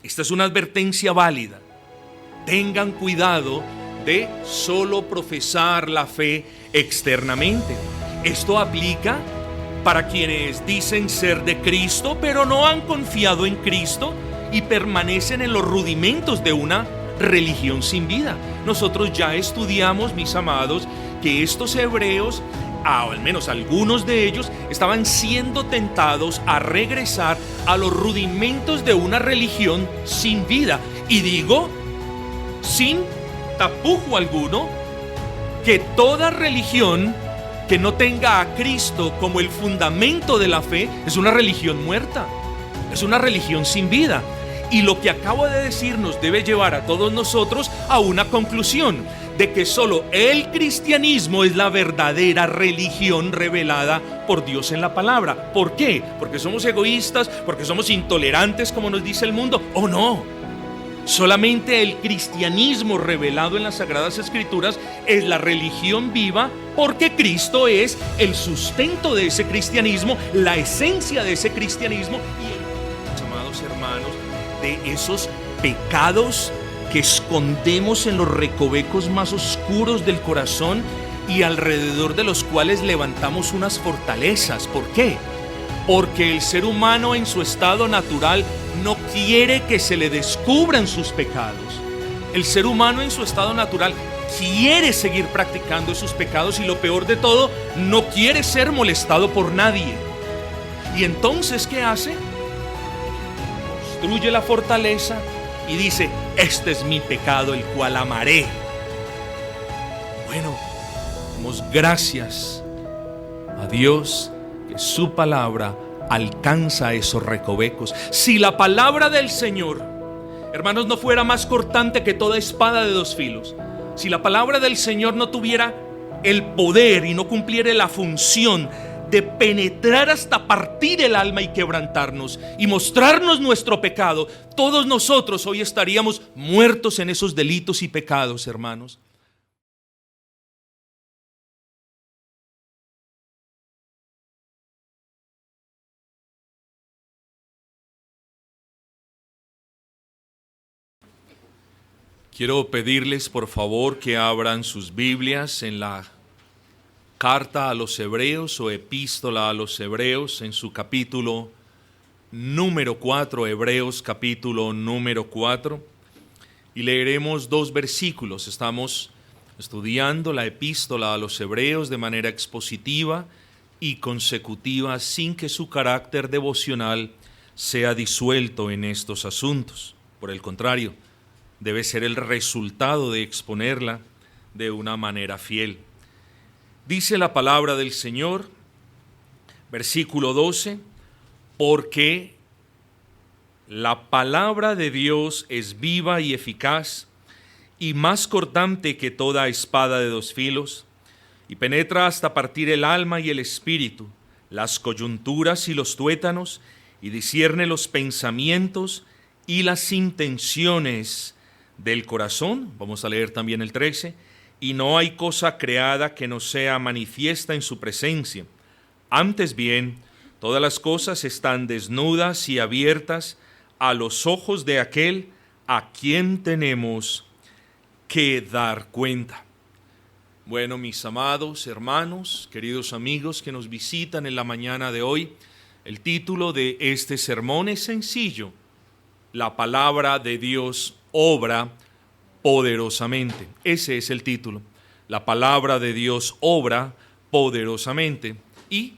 Esta es una advertencia válida. Tengan cuidado de solo profesar la fe externamente. Esto aplica para quienes dicen ser de Cristo, pero no han confiado en Cristo y permanecen en los rudimentos de una religión sin vida. Nosotros ya estudiamos, mis amados, que estos hebreos, al menos algunos de ellos, estaban siendo tentados a regresar a los rudimentos de una religión sin vida. Y digo, sin tapujo alguno, que toda religión que no tenga a Cristo como el fundamento de la fe es una religión muerta, es una religión sin vida. Y lo que acabo de decir nos debe llevar a todos nosotros a una conclusión de que solo el cristianismo es la verdadera religión revelada por Dios en la palabra. ¿Por qué? ¿Porque somos egoístas? ¿Porque somos intolerantes como nos dice el mundo? ¿O no? Solamente el cristianismo revelado en las Sagradas Escrituras es la religión viva, porque Cristo es el sustento de ese cristianismo, la esencia de ese cristianismo y, amados hermanos, de esos pecados que escondemos en los recovecos más oscuros del corazón y alrededor de los cuales levantamos unas fortalezas. ¿Por qué? Porque el ser humano en su estado natural no quiere que se le descubran sus pecados. El ser humano en su estado natural quiere seguir practicando esos pecados y lo peor de todo, no quiere ser molestado por nadie. Y entonces, ¿qué hace? Construye la fortaleza y dice: este es mi pecado, el cual amaré. Bueno, damos gracias a Dios que su palabra alcanza esos recovecos. Si la palabra del Señor, hermanos, no fuera más cortante que toda espada de dos filos, si la palabra del Señor no tuviera el poder y no cumpliera la función de penetrar hasta partir el alma y quebrantarnos y mostrarnos nuestro pecado, todos nosotros hoy estaríamos muertos en esos delitos y pecados, hermanos. Quiero pedirles por favor que abran sus Biblias en la carta a los Hebreos o epístola a los Hebreos en su capítulo número 4, Hebreos capítulo número 4, y leeremos 2 versículos. Estamos estudiando la epístola a los Hebreos de manera expositiva y consecutiva sin que su carácter devocional sea disuelto en estos asuntos. Por el contrario, debe ser el resultado de exponerla de una manera fiel. Dice la palabra del Señor, versículo 12, porque la palabra de Dios es viva y eficaz y más cortante que toda espada de dos filos, y penetra hasta partir el alma y el espíritu, las coyunturas y los tuétanos, y discierne los pensamientos y las intenciones del corazón. Vamos a leer también el 13. Y no hay cosa creada que no sea manifiesta en su presencia. Antes bien, todas las cosas están desnudas y abiertas a los ojos de aquel a quien tenemos que dar cuenta. Bueno, mis amados hermanos, queridos amigos que nos visitan en la mañana de hoy, el título de este sermón es sencillo: la palabra de Dios obra poderosamente. Ese es el título. La palabra de Dios obra poderosamente. Y,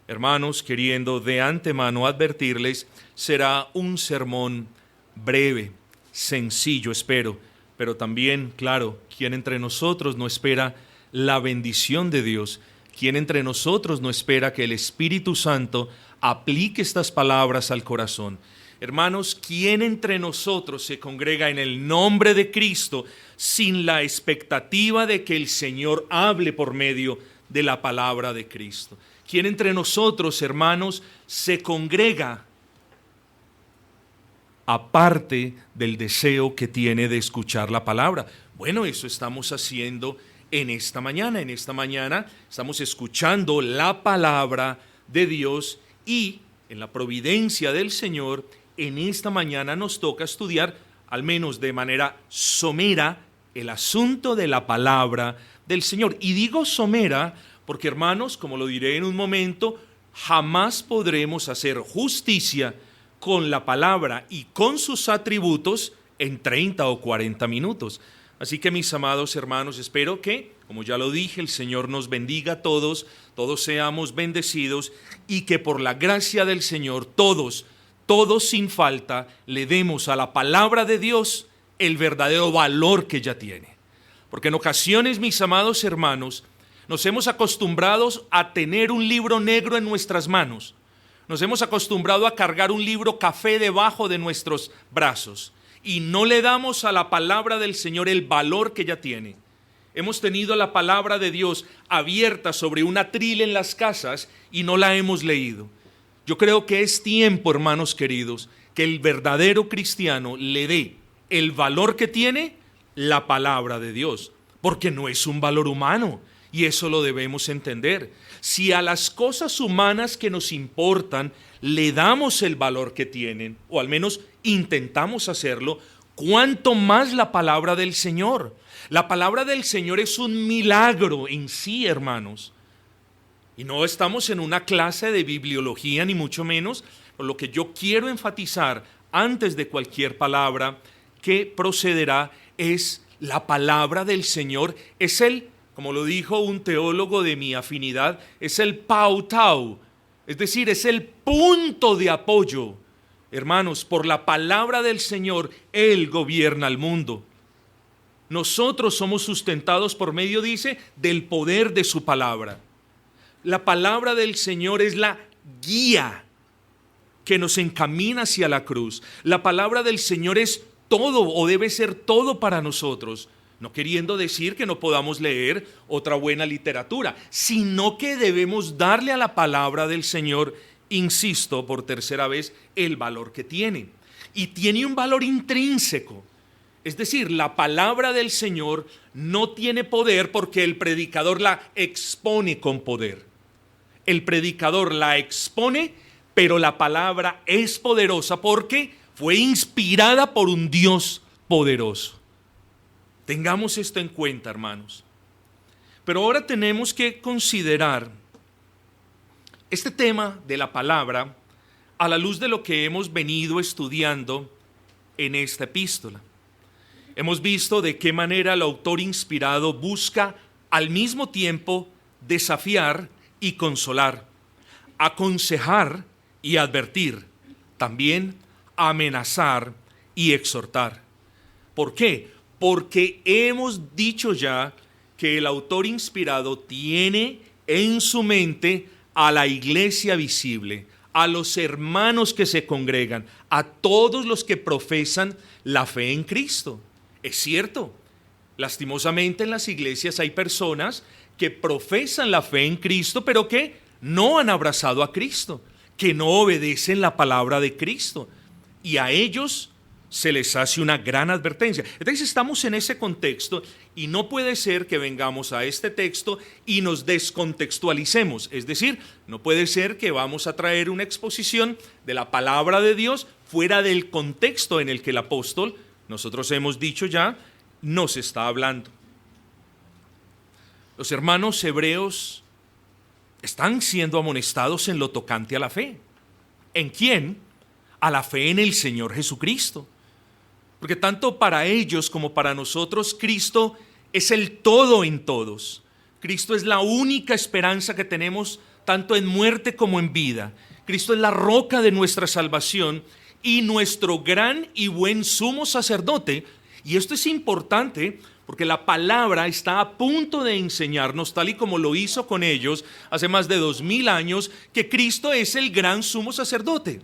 hermanos, queriendo de antemano advertirles, será un sermón breve, sencillo, espero, pero también, claro, ¿quién entre nosotros no espera la bendición de Dios? ¿Quién entre nosotros no espera que el Espíritu Santo aplique estas palabras al corazón? Hermanos, ¿quién entre nosotros se congrega en el nombre de Cristo sin la expectativa de que el Señor hable por medio de la palabra de Cristo? ¿Quién entre nosotros, hermanos, se congrega aparte del deseo que tiene de escuchar la palabra? Bueno, eso estamos haciendo en esta mañana. En esta mañana estamos escuchando la palabra de Dios y en la providencia del Señor en esta mañana nos toca estudiar, al menos de manera somera, el asunto de la palabra del Señor. Y digo somera porque, hermanos, como lo diré en un momento, jamás podremos hacer justicia con la palabra y con sus atributos en 30 o 40 minutos. Así que, mis amados hermanos, espero que, como ya lo dije, el Señor nos bendiga a todos, todos seamos bendecidos y que por la gracia del Señor todos sin falta le demos a la palabra de Dios el verdadero valor que ella tiene. Porque en ocasiones, mis amados hermanos, nos hemos acostumbrado a tener un libro negro en nuestras manos. Nos hemos acostumbrado a cargar un libro café debajo de nuestros brazos y no le damos a la palabra del Señor el valor que ella tiene. Hemos tenido la palabra de Dios abierta sobre un atril en las casas y no la hemos leído. Yo creo que es tiempo, hermanos queridos, que el verdadero cristiano le dé el valor que tiene la palabra de Dios, porque no es un valor humano. Y eso lo debemos entender. Si a las cosas humanas que nos importan le damos el valor que tienen, o al menos intentamos hacerlo, ¿cuánto más la palabra del Señor? La palabra del Señor es un milagro en sí, hermanos. Y no estamos en una clase de bibliología, ni mucho menos. Por lo que yo quiero enfatizar antes de cualquier palabra que procederá es la palabra del Señor, es como lo dijo un teólogo de mi afinidad, es el pautau, es decir, es el punto de apoyo. Hermanos, por la palabra del Señor, Él gobierna el mundo. Nosotros somos sustentados por medio, dice, del poder de su palabra. La palabra del Señor es la guía que nos encamina hacia la cruz. La palabra del Señor es todo o debe ser todo para nosotros. No queriendo decir que no podamos leer otra buena literatura, sino que debemos darle a la palabra del Señor, insisto por tercera vez, el valor que tiene. Y tiene un valor intrínseco. Es decir, la palabra del Señor no tiene poder porque el predicador la expone con poder. El predicador la expone, pero la palabra es poderosa porque fue inspirada por un Dios poderoso. Tengamos esto en cuenta, hermanos. Pero ahora tenemos que considerar este tema de la palabra a la luz de lo que hemos venido estudiando en esta epístola. Hemos visto de qué manera el autor inspirado busca al mismo tiempo desafiar y consolar, aconsejar y advertir, también amenazar y exhortar. ¿Por qué? Porque hemos dicho ya que el autor inspirado tiene en su mente a la iglesia visible, a los hermanos que se congregan, a todos los que profesan la fe en Cristo. Es cierto, lastimosamente en las iglesias hay personas que profesan la fe en Cristo, pero que no han abrazado a Cristo, que no obedecen la palabra de Cristo. Y a ellos se les hace una gran advertencia. Entonces estamos en ese contexto y no puede ser que vengamos a este texto y nos descontextualicemos. Es decir, no puede ser que vamos a traer una exposición de la palabra de Dios fuera del contexto en el que el apóstol, nosotros hemos dicho ya, nos está hablando. Los hermanos hebreos están siendo amonestados en lo tocante a la fe. ¿En quién? A la fe en el Señor Jesucristo. Porque tanto para ellos como para nosotros, Cristo es el todo en todos. Cristo es la única esperanza que tenemos tanto en muerte como en vida. Cristo es la roca de nuestra salvación y nuestro gran y buen sumo sacerdote. Y esto es importante porque la palabra está a punto de enseñarnos, tal y como lo hizo con ellos hace más de 2000 años, que Cristo es el gran sumo sacerdote.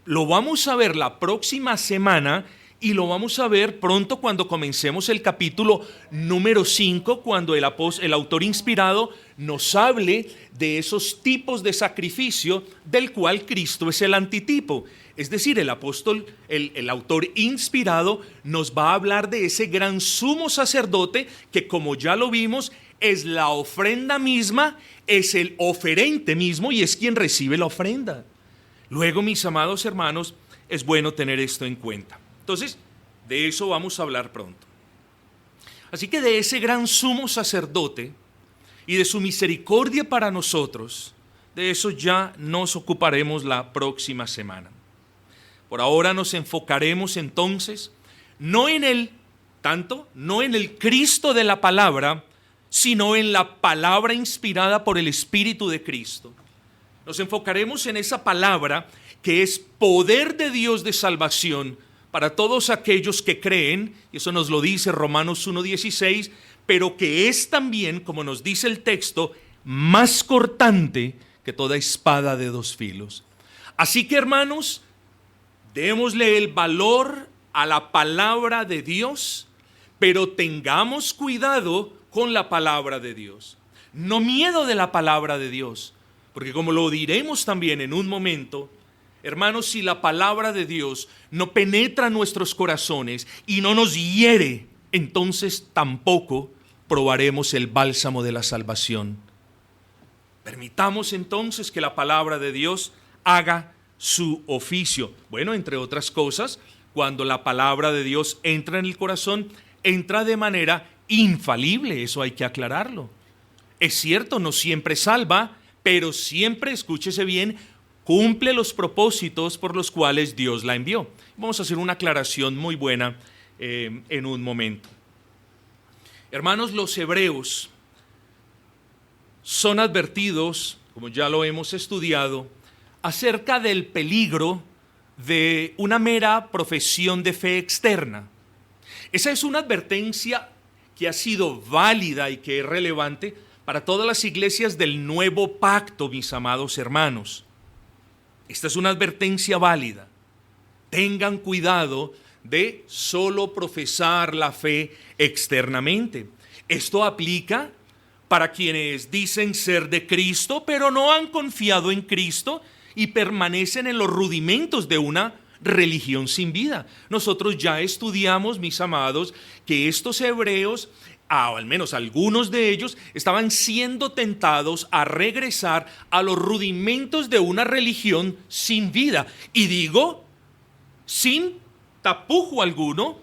Lo vamos a ver la próxima semana y lo vamos a ver pronto cuando comencemos el capítulo número 5, cuando el autor inspirado nos hable de esos tipos de sacrificio del cual Cristo es el antitipo. Es decir, el autor inspirado nos va a hablar de ese gran sumo sacerdote que, como ya lo vimos, es la ofrenda misma, es el oferente mismo y es quien recibe la ofrenda. Luego, mis amados hermanos, es bueno tener esto en cuenta. Entonces, de eso vamos a hablar pronto. Así que de ese gran sumo sacerdote y de su misericordia para nosotros, de eso ya nos ocuparemos la próxima semana. Por ahora nos enfocaremos entonces no en el Cristo de la palabra, sino en la palabra inspirada por el Espíritu de Cristo. Nos enfocaremos en esa palabra que es poder de Dios de salvación para todos aquellos que creen, y eso nos lo dice Romanos 1:16, pero que es también, como nos dice el texto, más cortante que toda espada de dos filos. Así que, hermanos, démosle el valor a la palabra de Dios, pero tengamos cuidado con la palabra de Dios. No miedo de la palabra de Dios, porque como lo diremos también en un momento, hermanos, si la palabra de Dios no penetra nuestros corazones y no nos hiere, entonces tampoco probaremos el bálsamo de la salvación. Permitamos entonces que la palabra de Dios haga su oficio. Bueno, entre otras cosas, cuando la palabra de Dios entra en el corazón, entra de manera infalible, eso hay que aclararlo. Es cierto, no siempre salva, pero siempre, escúchese bien, cumple los propósitos por los cuales Dios la envió. Vamos a hacer una aclaración muy buena en un momento. Hermanos, los hebreos son advertidos, como ya lo hemos estudiado, acerca del peligro de una mera profesión de fe externa. Esa es una advertencia que ha sido válida y que es relevante para todas las iglesias del nuevo pacto, mis amados hermanos. Esta es una advertencia válida. Tengan cuidado de solo profesar la fe externamente. Esto aplica para quienes dicen ser de Cristo, pero no han confiado en Cristo y permanecen en los rudimentos de una religión sin vida. Nosotros ya estudiamos, mis amados, que estos hebreos, al menos algunos de ellos, estaban siendo tentados a regresar a los rudimentos de una religión sin vida. Y digo, sin tapujo alguno,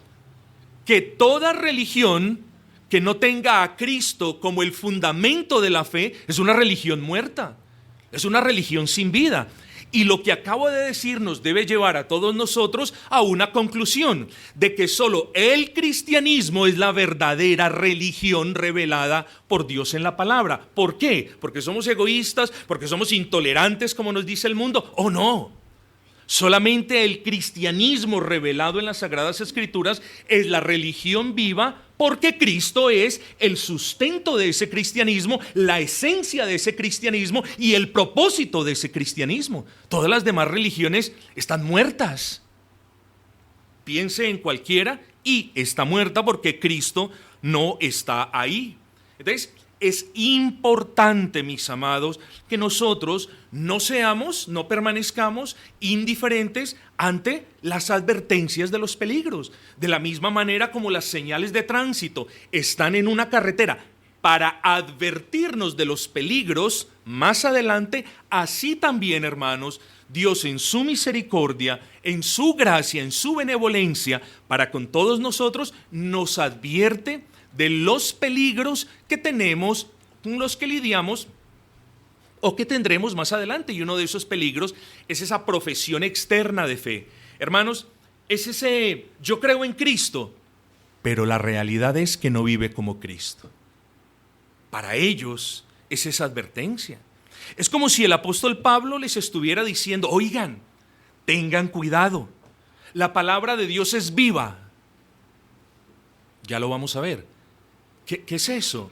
que toda religión que no tenga a Cristo como el fundamento de la fe es una religión muerta, es una religión sin vida. Y lo que acabo de decir nos debe llevar a todos nosotros a una conclusión de que solo el cristianismo es la verdadera religión revelada por Dios en la palabra. ¿Por qué? ¿Porque somos egoístas? ¿Porque somos intolerantes como nos dice el mundo? ¿O no? Solamente el cristianismo revelado en las Sagradas Escrituras es la religión viva, porque Cristo es el sustento de ese cristianismo, la esencia de ese cristianismo y el propósito de ese cristianismo. Todas las demás religiones están muertas. Piense en cualquiera y está muerta porque Cristo no está ahí. Entonces, es importante, mis amados, que nosotros no permanezcamos indiferentes ante las advertencias de los peligros. De la misma manera como las señales de tránsito están en una carretera para advertirnos de los peligros más adelante, así también, hermanos, Dios en su misericordia, en su gracia, en su benevolencia, para con todos nosotros, nos advierte de los peligros que tenemos, con los que lidiamos o que tendremos más adelante. Y uno de esos peligros es esa profesión externa de fe. Hermanos, es ese yo creo en Cristo, pero la realidad es que no vive como Cristo. Para ellos es esa advertencia. Es como si el apóstol Pablo les estuviera diciendo, oigan, tengan cuidado, la palabra de Dios es viva. Ya lo vamos a ver. ¿Qué es eso?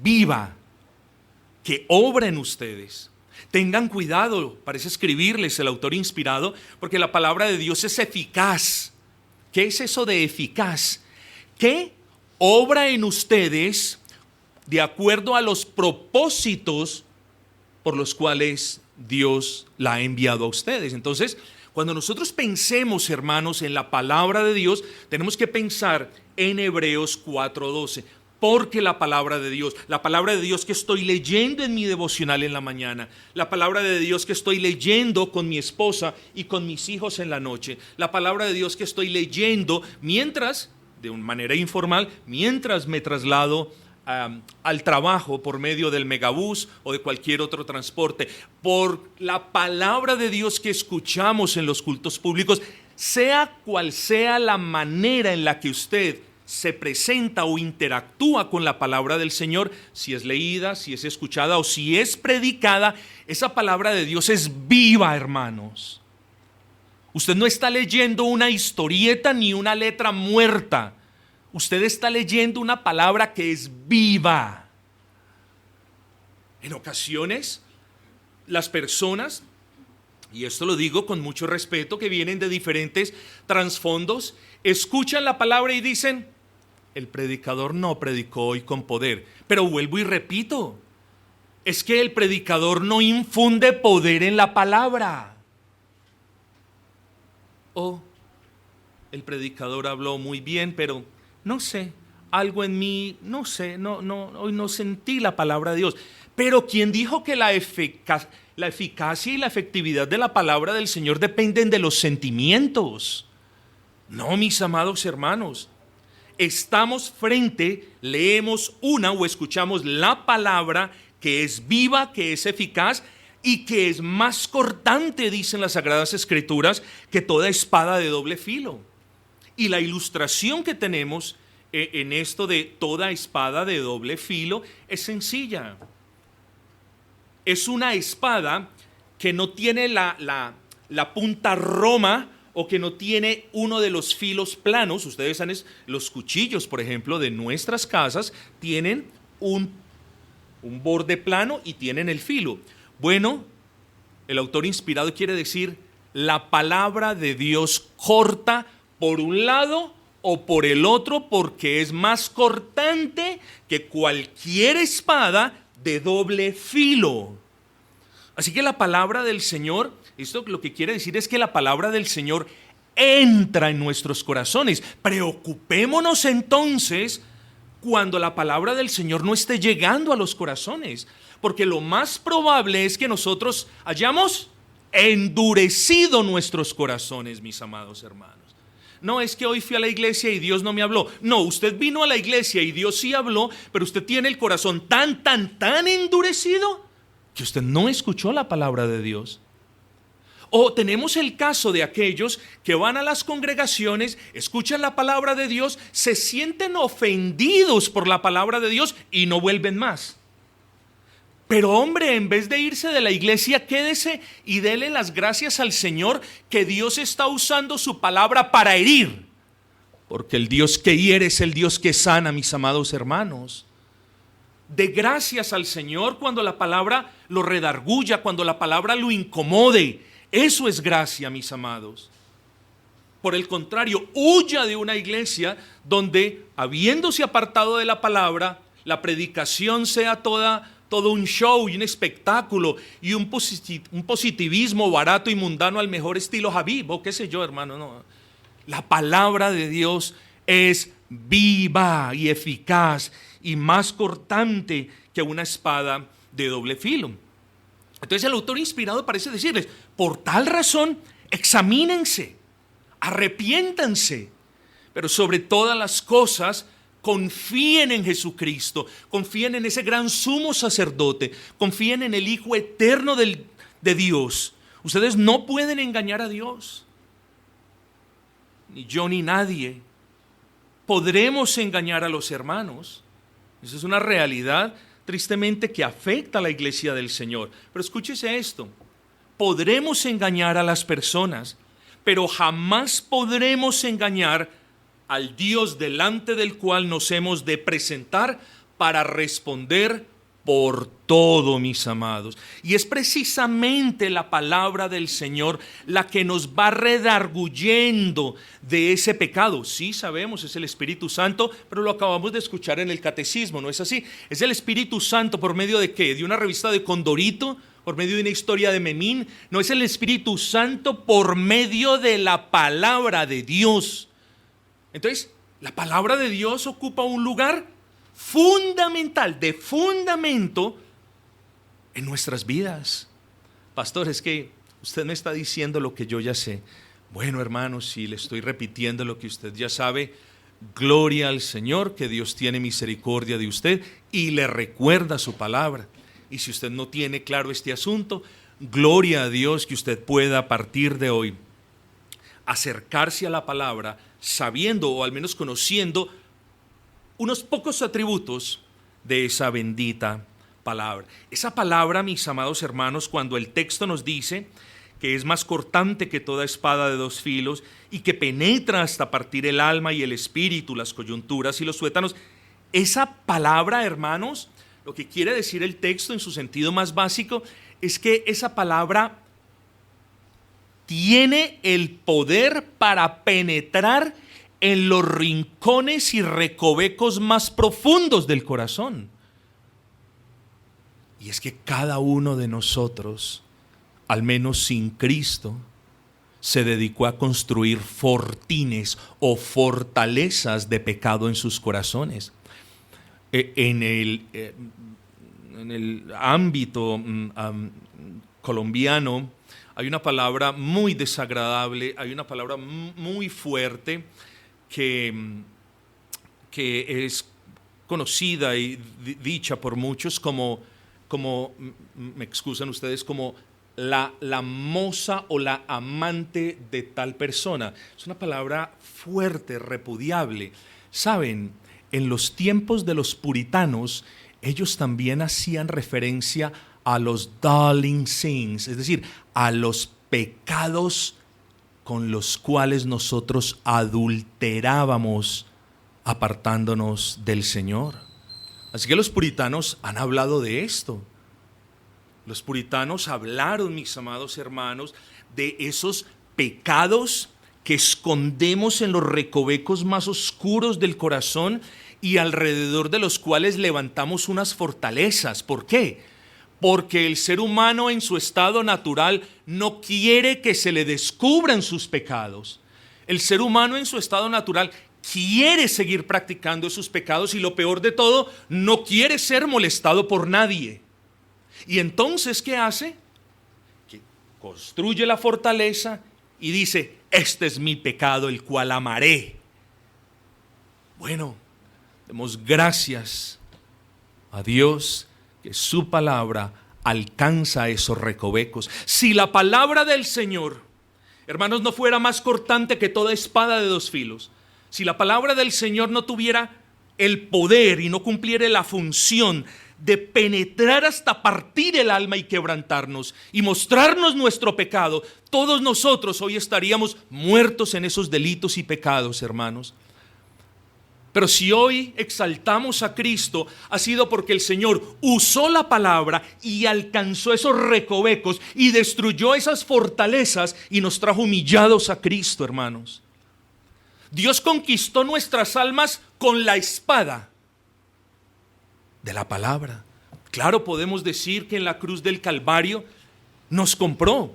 Viva, que obra en ustedes. Tengan cuidado, parece escribirles el autor inspirado, porque la palabra de Dios es eficaz. ¿Qué es eso de eficaz? Que obra en ustedes de acuerdo a los propósitos por los cuales Dios la ha enviado a ustedes. Entonces, cuando nosotros pensemos, hermanos, en la palabra de Dios, tenemos que pensar en Hebreos 4:12. Porque la palabra de Dios que estoy leyendo en mi devocional en la mañana, la palabra de Dios que estoy leyendo con mi esposa y con mis hijos en la noche, la palabra de Dios que estoy leyendo mientras, de una manera informal, mientras me traslado al trabajo por medio del megabús o de cualquier otro transporte, por la palabra de Dios que escuchamos en los cultos públicos, sea cual sea la manera en la que usted se presenta o interactúa con la palabra del Señor, si es leída, si es escuchada o si es predicada, esa palabra de Dios es viva, hermanos. Usted no está leyendo una historieta ni una letra muerta. Usted está leyendo una palabra que es viva. En ocasiones, las personas, y esto lo digo con mucho respeto, que vienen de diferentes trasfondos, escuchan la palabra y dicen: el predicador no predicó hoy con poder. Pero vuelvo y repito, es que el predicador no infunde poder en la palabra. O el predicador habló muy bien, pero no sé, algo en mí, no sé, hoy no sentí la palabra de Dios. Pero ¿quién dijo que la eficacia y la efectividad de la palabra del Señor dependen de los sentimientos? No, mis amados hermanos. Estamos leemos una o escuchamos la palabra que es viva, que es eficaz y que es más cortante, dicen las Sagradas Escrituras, que toda espada de doble filo. Y la ilustración que tenemos en esto de toda espada de doble filo es sencilla. Es una espada que no tiene la punta roma, o que no tiene uno de los filos planos. Ustedes saben, los cuchillos, por ejemplo, de nuestras casas tienen un borde plano y tienen el filo. Bueno, el autor inspirado quiere decir: la palabra de Dios corta por un lado o por el otro, porque es más cortante que cualquier espada de doble filo. Así que la palabra del Señor, esto lo que quiere decir es que la palabra del Señor entra en nuestros corazones. Preocupémonos entonces cuando la palabra del Señor no esté llegando a los corazones, porque lo más probable es que nosotros hayamos endurecido nuestros corazones, mis amados hermanos. No es que hoy fui a la iglesia y Dios no me habló. No, usted vino a la iglesia y Dios sí habló, pero usted tiene el corazón tan endurecido que usted no escuchó la palabra de Dios. O tenemos el caso de aquellos que van a las congregaciones, escuchan la palabra de Dios, se sienten ofendidos por la palabra de Dios y no vuelven más. Pero hombre, en vez de irse de la iglesia, quédese y dele las gracias al Señor que Dios está usando su palabra para herir. Porque el Dios que hiere es el Dios que sana, mis amados hermanos. De gracias al Señor cuando la palabra lo redarguya, cuando la palabra lo incomode. Eso es gracia, mis amados. Por el contrario, huya de una iglesia donde, habiéndose apartado de la palabra, la predicación sea todo un show y un espectáculo y un positivismo barato y mundano al mejor estilo Habib, o qué sé yo, hermano. No. La palabra de Dios es viva y eficaz y más cortante que una espada de doble filo. Entonces el autor inspirado parece decirles: por tal razón, examínense, arrepiéntanse, pero sobre todas las cosas, confíen en Jesucristo, confíen en ese gran sumo sacerdote, confíen en el Hijo eterno de Dios. Ustedes no pueden engañar a Dios, ni yo ni nadie. Podremos engañar a los hermanos. Esa es una realidad tristemente que afecta a la iglesia del Señor. Pero escúchese esto: podremos engañar a las personas, pero jamás podremos engañar al Dios delante del cual nos hemos de presentar para responder por todo, mis amados. Y es precisamente la palabra del Señor la que nos va redarguyendo de ese pecado. Sí, sabemos, es el Espíritu Santo, pero lo acabamos de escuchar en el catecismo, ¿no es así? Es el Espíritu Santo. ¿Por medio de qué? ¿De una revista de Condorito? ¿Por medio de una historia de Memín? No, es el Espíritu Santo por medio de la palabra de Dios. Entonces, la palabra de Dios ocupa un lugar fundamental, de fundamento en nuestras vidas. Pastor, es que usted me está diciendo lo que yo ya sé. Bueno, hermanos, si le estoy repitiendo lo que usted ya sabe, gloria al Señor, que Dios tiene misericordia de usted y le recuerda su palabra. Y si usted no tiene claro este asunto, gloria a Dios que usted pueda a partir de hoy acercarse a la palabra sabiendo o al menos conociendo unos pocos atributos de esa bendita palabra. Esa palabra, mis amados hermanos, cuando el texto nos dice que es más cortante que toda espada de dos filos y que penetra hasta partir el alma y el espíritu, las coyunturas y los tuétanos, esa palabra, hermanos, lo que quiere decir el texto en su sentido más básico es que esa palabra tiene el poder para penetrar en los rincones y recovecos más profundos del corazón. Y es que cada uno de nosotros, al menos sin Cristo, se dedicó a construir fortines o fortalezas de pecado en sus corazones. En el ámbito colombiano hay una palabra muy desagradable, hay una palabra muy fuerte que es conocida y dicha por muchos como me excusan ustedes, como la moza o la amante de tal persona. Es una palabra fuerte, repudiable. Saben, en los tiempos de los puritanos, ellos también hacían referencia a los darling sins, es decir, a los pecados con los cuales nosotros adulterábamos apartándonos del Señor. Así que los puritanos han hablado de esto. Los puritanos hablaron, mis amados hermanos, de esos pecados que escondemos en los recovecos más oscuros del corazón y alrededor de los cuales levantamos unas fortalezas. ¿Por qué? Porque el ser humano en su estado natural no quiere que se le descubran sus pecados. El ser humano en su estado natural quiere seguir practicando sus pecados y lo peor de todo, no quiere ser molestado por nadie. Y entonces, ¿qué hace? Que construye la fortaleza y dice, este es mi pecado, el cual amaré. Bueno, demos gracias a Dios que su palabra alcanza esos recovecos. Si la palabra del Señor, hermanos, no fuera más cortante que toda espada de dos filos, si la palabra del Señor no tuviera el poder y no cumpliera la función de penetrar hasta partir el alma y quebrantarnos y mostrarnos nuestro pecado, todos nosotros hoy estaríamos muertos en esos delitos y pecados, hermanos. Pero si hoy exaltamos a Cristo, ha sido porque el Señor usó la palabra y alcanzó esos recovecos y destruyó esas fortalezas y nos trajo humillados a Cristo, hermanos. Dios conquistó nuestras almas con la espada de la palabra. Claro, podemos decir que en la cruz del Calvario nos compró,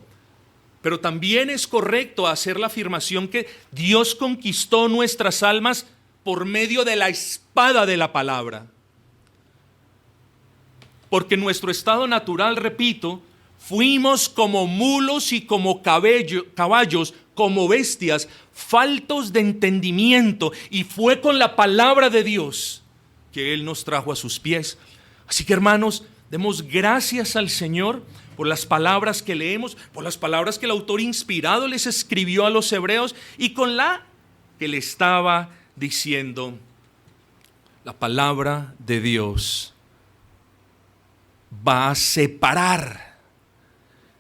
pero también es correcto hacer la afirmación que Dios conquistó nuestras almas por medio de la espada de la palabra. Porque en nuestro estado natural, repito, fuimos como mulos y como caballos, como bestias, faltos de entendimiento, y fue con la palabra de Dios que Él nos trajo a sus pies. Así que, hermanos, demos gracias al Señor por las palabras que leemos, por las palabras que el autor inspirado les escribió a los hebreos y con la que le estaba diciendo. La palabra de Dios va a separar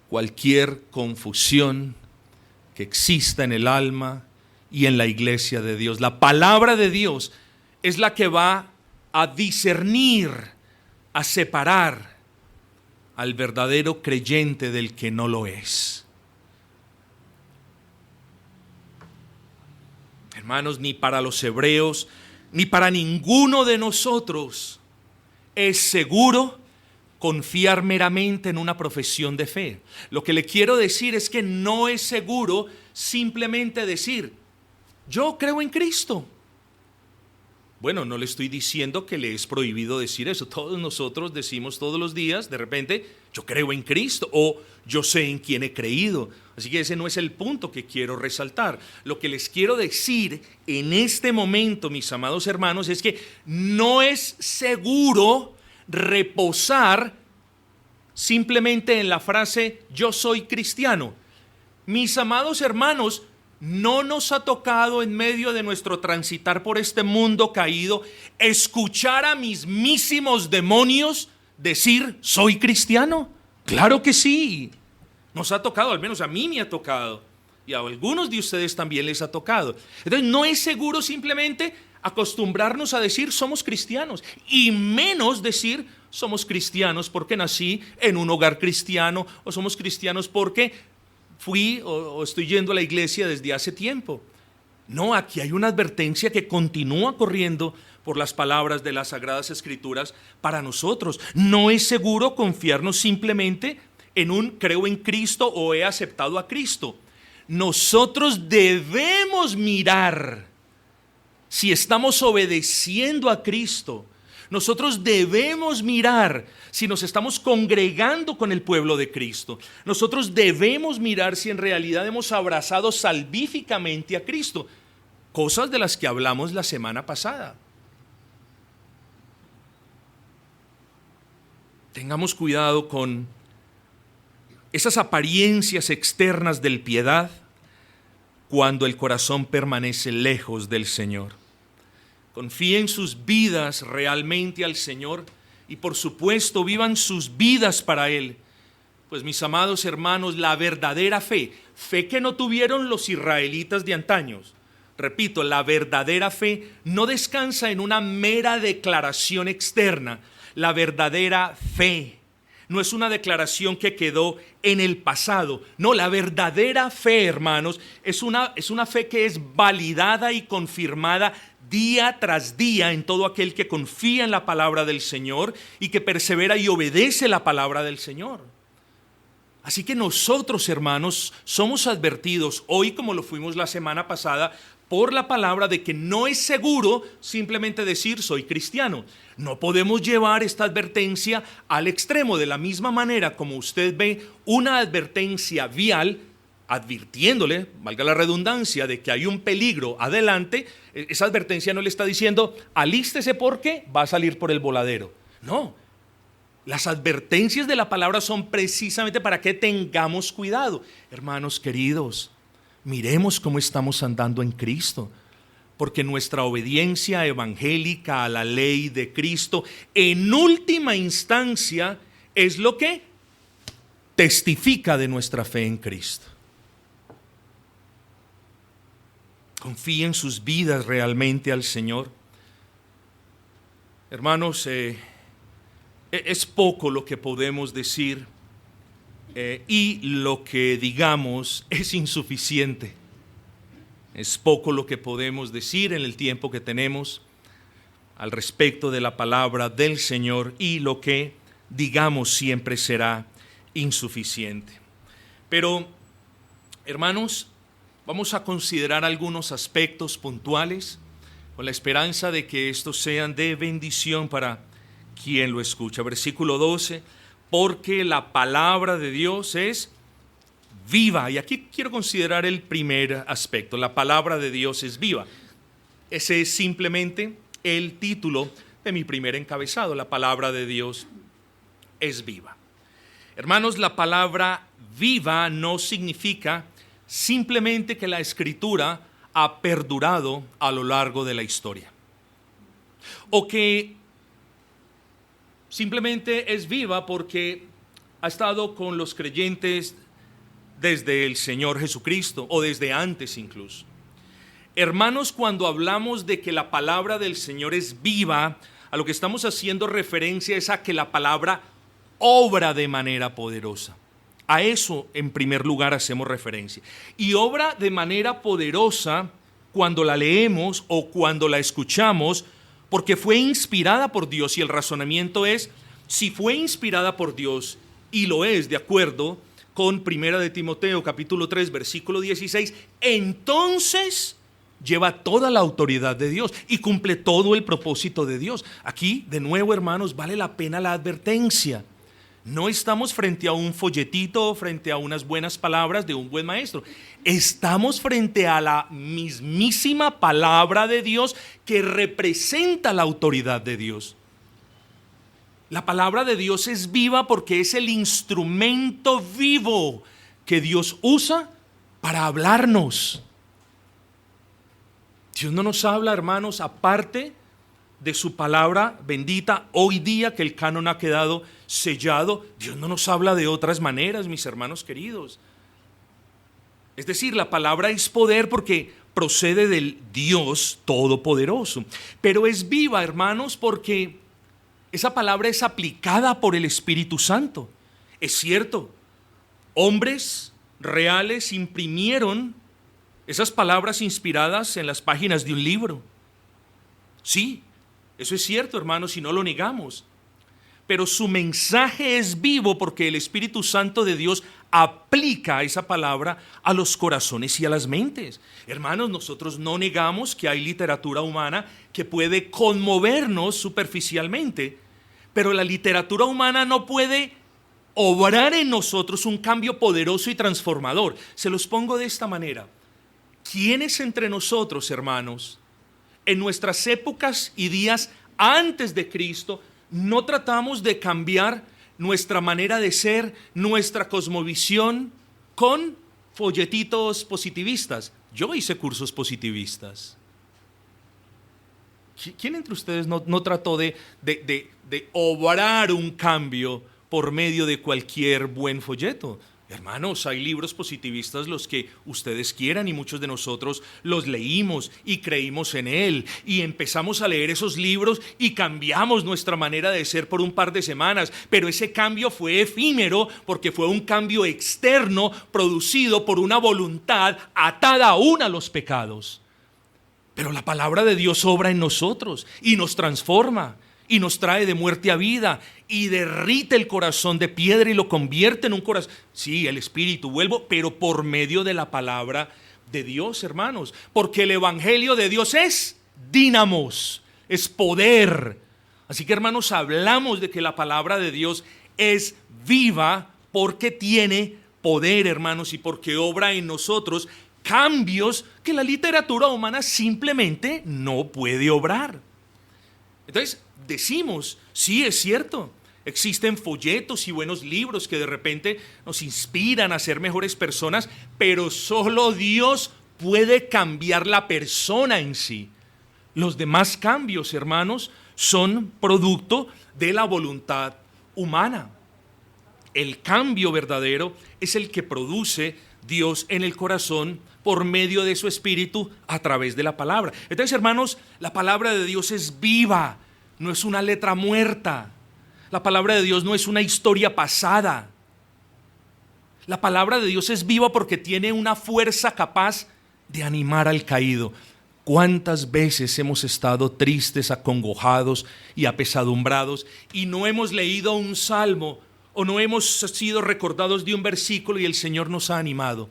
cualquier confusión que exista en el alma y en la iglesia de Dios. La palabra de Dios es la que va a discernir, a separar al verdadero creyente del que no lo es. Hermanos, ni para los hebreos, ni para ninguno de nosotros es seguro confiar meramente en una profesión de fe. Lo que le quiero decir es que no es seguro simplemente decir, yo creo en Cristo. Bueno, no le estoy diciendo que le es prohibido decir eso. Todos nosotros decimos todos los días, de repente, yo creo en Cristo o yo sé en quién he creído. Así que ese no es el punto que quiero resaltar. Lo que les quiero decir en este momento, mis amados hermanos, es que no es seguro reposar simplemente en la frase yo soy cristiano. Mis amados hermanos, no nos ha tocado en medio de nuestro transitar por este mundo caído escuchar a mismísimos demonios decir soy cristiano. Claro que sí. Nos ha tocado, al menos a mí me ha tocado. Y a algunos de ustedes también les ha tocado. Entonces no es seguro simplemente acostumbrarnos a decir somos cristianos. Y menos decir somos cristianos porque nací en un hogar cristiano. O somos cristianos porque fui o estoy yendo a la iglesia desde hace tiempo. No, aquí hay una advertencia que continúa corriendo por las palabras de las Sagradas Escrituras para nosotros. No es seguro confiarnos simplemente en un creo en Cristo o he aceptado a Cristo. Nosotros debemos mirar si estamos obedeciendo a Cristo. Nosotros debemos mirar si nos estamos congregando con el pueblo de Cristo. Nosotros debemos mirar si en realidad hemos abrazado salvíficamente a Cristo. Cosas de las que hablamos la semana pasada. Tengamos cuidado con esas apariencias externas del piedad cuando el corazón permanece lejos del Señor. Confíen sus vidas realmente al Señor y por supuesto vivan sus vidas para Él. Pues mis amados hermanos, la verdadera fe que no tuvieron los israelitas de antaños, repito, la verdadera fe no descansa en una mera declaración externa. La verdadera fe no es una declaración que quedó en el pasado. No, la verdadera fe, hermanos, es una fe que es validada y confirmada día tras día en todo aquel que confía en la palabra del Señor y que persevera y obedece la palabra del Señor. Así que nosotros, hermanos, somos advertidos hoy, como lo fuimos la semana pasada, por la palabra de que no es seguro simplemente decir soy cristiano. No podemos llevar esta advertencia al extremo. De la misma manera como usted ve una advertencia vial advirtiéndole, valga la redundancia, de que hay un peligro adelante, esa advertencia no le está diciendo alístese porque va a salir por el voladero. No, las advertencias de la palabra son precisamente para que tengamos cuidado. Hermanos queridos, miremos cómo estamos andando en Cristo, porque nuestra obediencia evangélica a la ley de Cristo en última instancia es lo que testifica de nuestra fe en Cristo. Confíen sus vidas realmente al Señor. Hermanos, es poco lo que podemos decir y lo que digamos es insuficiente. Es poco lo que podemos decir en el tiempo que tenemos al respecto de la palabra del Señor y lo que digamos siempre será insuficiente. Pero, hermanos, vamos a considerar algunos aspectos puntuales con la esperanza de que estos sean de bendición para quien lo escucha. Versículo 12, porque la palabra de Dios es viva. Y aquí quiero considerar el primer aspecto. La palabra de Dios es viva. Ese es simplemente el título de mi primer encabezado. La palabra de Dios es viva. Hermanos, la palabra viva no significa simplemente que la Escritura ha perdurado a lo largo de la historia, o que simplemente es viva porque ha estado con los creyentes desde el Señor Jesucristo o desde antes incluso. Hermanos, cuando hablamos de que la palabra del Señor es viva, a lo que estamos haciendo referencia es a que la palabra obra de manera poderosa. A eso en primer lugar hacemos referencia. Y obra de manera poderosa cuando la leemos o cuando la escuchamos, porque fue inspirada por Dios. Y el razonamiento es, si fue inspirada por Dios, y lo es de acuerdo con 1 de Timoteo capítulo 3 versículo 16, entonces lleva toda la autoridad de Dios y cumple todo el propósito de Dios. Aquí, de nuevo, hermanos, vale la pena la advertencia. No estamos frente a un folletito, frente a unas buenas palabras de un buen maestro. Estamos frente a la mismísima palabra de Dios que representa la autoridad de Dios. La palabra de Dios es viva porque es el instrumento vivo que Dios usa para hablarnos. Dios no nos habla, hermanos, aparte de su palabra bendita. Hoy día que el canon ha quedado sellado, Dios no nos habla de otras maneras, mis hermanos queridos. Es decir, la palabra es poder porque procede del Dios Todopoderoso. Pero es viva, hermanos, porque esa palabra es aplicada por el Espíritu Santo. Es cierto, hombres reales imprimieron esas palabras inspiradas en las páginas de un libro. Sí, eso es cierto, hermanos, y no lo negamos. Pero su mensaje es vivo porque el Espíritu Santo de Dios aplica esa palabra a los corazones y a las mentes. Hermanos, nosotros no negamos que hay literatura humana que puede conmovernos superficialmente, pero la literatura humana no puede obrar en nosotros un cambio poderoso y transformador. Se los pongo de esta manera. ¿Quiénes entre nosotros, hermanos, en nuestras épocas y días antes de Cristo, no tratamos de cambiar nuestra manera de ser, nuestra cosmovisión con folletitos positivistas? Yo hice cursos positivistas. ¿Quién entre ustedes no trató de obrar un cambio por medio de cualquier buen folleto? Hermanos, hay libros positivistas los que ustedes quieran y muchos de nosotros los leímos y creímos en él y empezamos a leer esos libros y cambiamos nuestra manera de ser por un par de semanas, pero ese cambio fue efímero porque fue un cambio externo producido por una voluntad atada aún a los pecados. Pero la palabra de Dios obra en nosotros y nos transforma y nos trae de muerte a vida y derrite el corazón de piedra y lo convierte en un corazón. Sí, el Espíritu, vuelvo, pero por medio de la palabra de Dios, hermanos. Porque el Evangelio de Dios es dínamos, es poder. Así que, hermanos, hablamos de que la palabra de Dios es viva porque tiene poder, hermanos, y porque obra en nosotros cambios que la literatura humana simplemente no puede obrar. Entonces, decimos, sí, es cierto, existen folletos y buenos libros que de repente nos inspiran a ser mejores personas, pero solo Dios puede cambiar la persona en sí. Los demás cambios, hermanos, son producto de la voluntad humana. El cambio verdadero es el que produce Dios en el corazón por medio de su Espíritu a través de la palabra. Entonces, hermanos, la palabra de Dios es viva. No es una letra muerta. La palabra de Dios no es una historia pasada. La palabra de Dios es viva porque tiene una fuerza capaz de animar al caído. ¿Cuántas veces hemos estado tristes, acongojados y apesadumbrados y no hemos leído un salmo o no hemos sido recordados de un versículo y el Señor nos ha animado?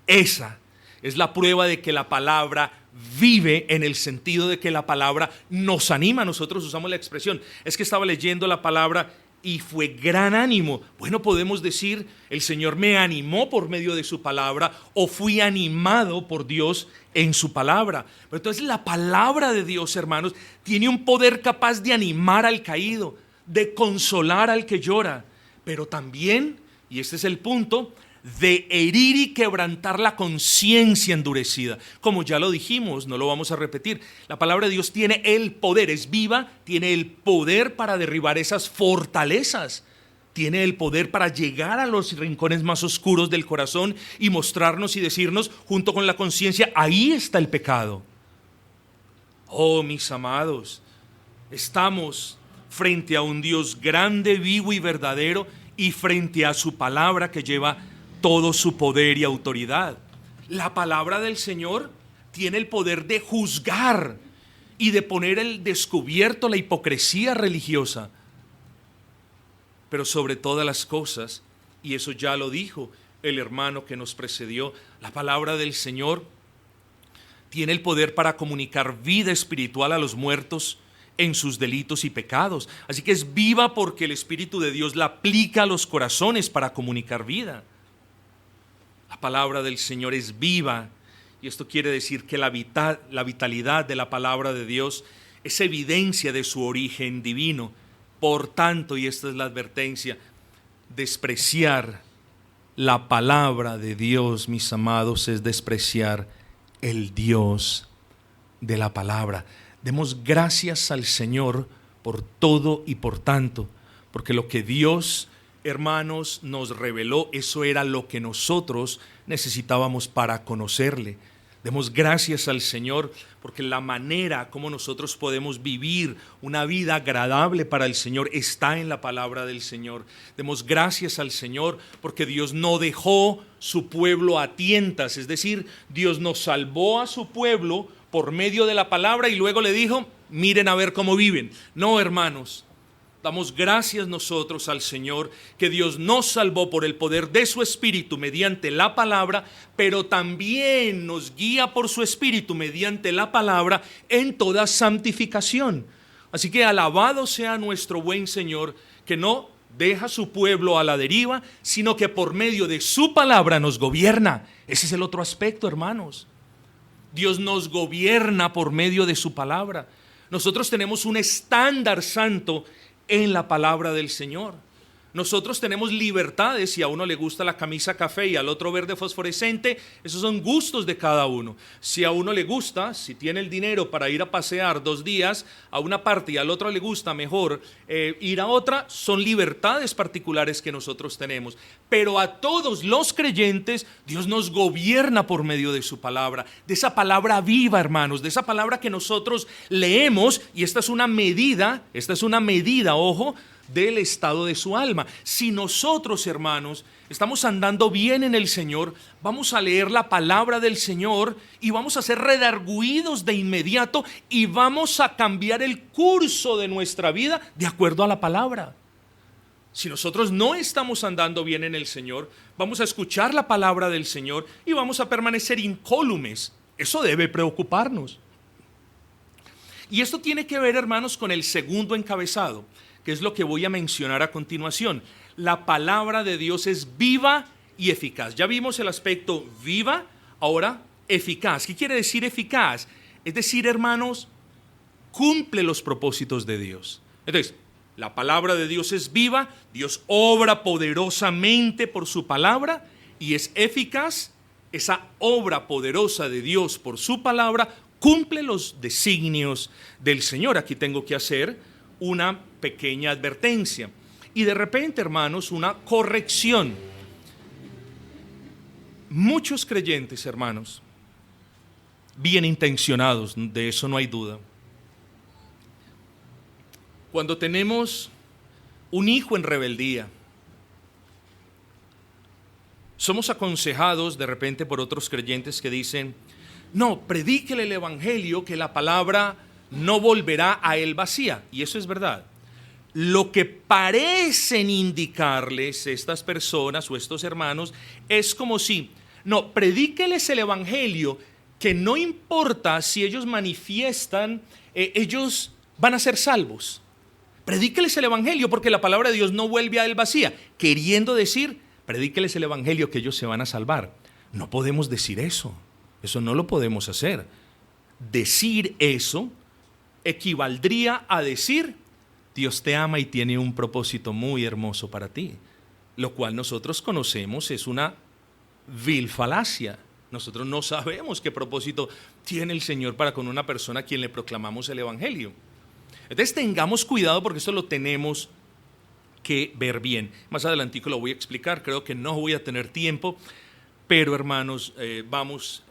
Esa es la prueba de que la palabra vive, en el sentido de que la palabra nos anima. Nosotros usamos la expresión, es que estaba leyendo la palabra y fue gran ánimo. Bueno, podemos decir, el Señor me animó por medio de su palabra o fui animado por Dios en su palabra. Pero entonces la palabra de Dios, hermanos, tiene un poder capaz de animar al caído, de consolar al que llora, pero también, y este es el punto, de herir y quebrantar la conciencia endurecida. Como ya lo dijimos, no lo vamos a repetir. La palabra de Dios tiene el poder, es viva, tiene el poder para derribar esas fortalezas. Tiene el poder para llegar a los rincones más oscuros del corazón y mostrarnos y decirnos, junto con la conciencia, ahí está el pecado. Oh, mis amados, estamos frente a un Dios grande, vivo y verdadero y frente a su palabra que lleva todo su poder y autoridad. La palabra del Señor tiene el poder de juzgar y de poner al descubierto la hipocresía religiosa. Pero sobre todas las cosas, y eso ya lo dijo el hermano que nos precedió, la palabra del Señor tiene el poder para comunicar vida espiritual a los muertos en sus delitos y pecados. Así que es viva porque el Espíritu de Dios la aplica a los corazones para comunicar vida. La palabra del Señor es viva, y esto quiere decir que la vitalidad de la palabra de Dios es evidencia de su origen divino. Por tanto, y esta es la advertencia, despreciar la palabra de Dios, mis amados, es despreciar el Dios de la palabra. Demos gracias al Señor por todo y por tanto, porque lo que Dios, hermanos, nos reveló, eso era lo que nosotros necesitábamos para conocerle. Demos gracias al Señor porque la manera como nosotros podemos vivir una vida agradable para el Señor está en la palabra del Señor. Demos gracias al Señor porque Dios no dejó su pueblo a tientas, es decir, Dios nos salvó a su pueblo por medio de la palabra y luego le dijo, miren a ver cómo viven. No, hermanos. Damos gracias nosotros al Señor que Dios nos salvó por el poder de su Espíritu mediante la palabra, pero también nos guía por su Espíritu mediante la palabra en toda santificación. Así que alabado sea nuestro buen Señor, que no deja su pueblo a la deriva, sino que por medio de su palabra nos gobierna. Ese es el otro aspecto, hermanos. Dios nos gobierna por medio de su palabra. Nosotros tenemos un estándar santo en la palabra del Señor. Nosotros tenemos libertades. Si a uno le gusta la camisa café y al otro verde fosforescente, esos son gustos de cada uno. Si a uno le gusta, si tiene el dinero para ir a pasear 2 días a una parte y al otro le gusta mejor ir a otra, son libertades particulares que nosotros tenemos. Pero a todos los creyentes, Dios nos gobierna por medio de su palabra, de esa palabra viva, hermanos, de esa palabra que nosotros leemos, y esta es una medida, ojo, del estado de su alma. Si nosotros, hermanos, estamos andando bien en el Señor, vamos a leer la palabra del Señor y vamos a ser redarguidos de inmediato y vamos a cambiar el curso de nuestra vida de acuerdo a la palabra. Si nosotros no estamos andando bien en el Señor, vamos a escuchar la palabra del Señor y vamos a permanecer incólumes. Eso debe preocuparnos. Y esto tiene que ver, hermanos, con el segundo encabezado, que es lo que voy a mencionar a continuación. La palabra de Dios es viva y eficaz. Ya vimos el aspecto viva, ahora eficaz. ¿Qué quiere decir eficaz? Es decir, hermanos, cumple los propósitos de Dios. Entonces, la palabra de Dios es viva, Dios obra poderosamente por su palabra y es eficaz. Esa obra poderosa de Dios por su palabra cumple los designios del Señor. Aquí tengo que hacer una pequeña advertencia y de repente, hermanos, una corrección. Muchos creyentes, hermanos, bien intencionados, de eso no hay duda, cuando tenemos un hijo en rebeldía, somos aconsejados de repente por otros creyentes que dicen, no, predíquele el evangelio, que la palabra no volverá a él vacía. Y eso es verdad. Lo que parecen indicarles estas personas o estos hermanos es como si, no, predíqueles el evangelio, que no importa si ellos manifiestan, ellos van a ser salvos. Predíqueles el evangelio porque la palabra de Dios no vuelve a él vacía. Queriendo decir, predíqueles el evangelio que ellos se van a salvar. No podemos decir eso. Eso no lo podemos hacer. Decir eso equivaldría a decir, Dios te ama y tiene un propósito muy hermoso para ti, lo cual nosotros conocemos es una vil falacia. Nosotros no sabemos qué propósito tiene el Señor para con una persona a quien le proclamamos el evangelio. Entonces tengamos cuidado porque esto lo tenemos que ver bien. Más adelantico lo voy a explicar, creo que no voy a tener tiempo, pero hermanos, vamos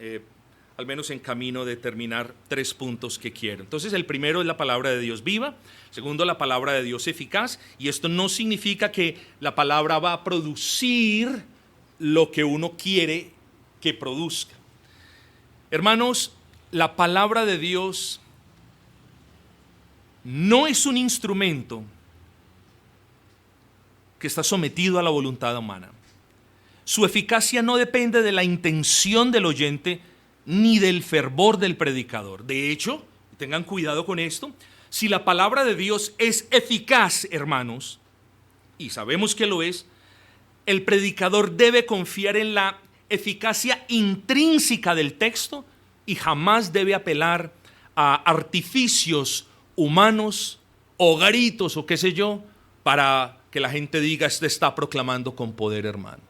al menos en camino de terminar 3 puntos que quiero. Entonces el primero es la palabra de Dios viva, segundo la palabra de Dios eficaz, y esto no significa que la palabra va a producir lo que uno quiere que produzca. Hermanos, la palabra de Dios no es un instrumento que está sometido a la voluntad humana. Su eficacia no depende de la intención del oyente, ni del fervor del predicador. De hecho, tengan cuidado con esto, si la palabra de Dios es eficaz, hermanos, y sabemos que lo es, el predicador debe confiar en la eficacia intrínseca del texto y jamás debe apelar a artificios humanos o gritos o qué sé yo para que la gente diga: este está proclamando con poder, hermano.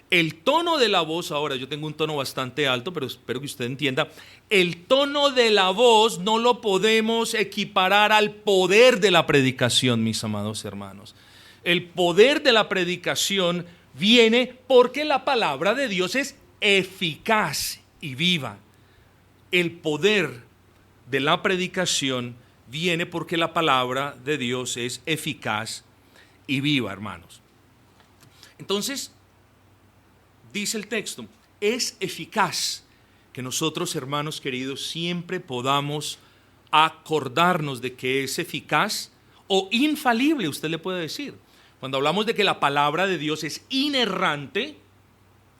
El tono de la voz, ahora yo tengo un tono bastante alto, pero espero que usted entienda, el tono de la voz no lo podemos equiparar al poder de la predicación, mis amados hermanos. El poder de la predicación viene porque la palabra de Dios es eficaz y viva. El poder de la predicación viene porque la palabra de Dios es eficaz y viva, hermanos. Entonces, dice el texto, es eficaz que nosotros, hermanos queridos, siempre podamos acordarnos de que es eficaz o infalible, usted le puede decir. Cuando hablamos de que la palabra de Dios es inerrante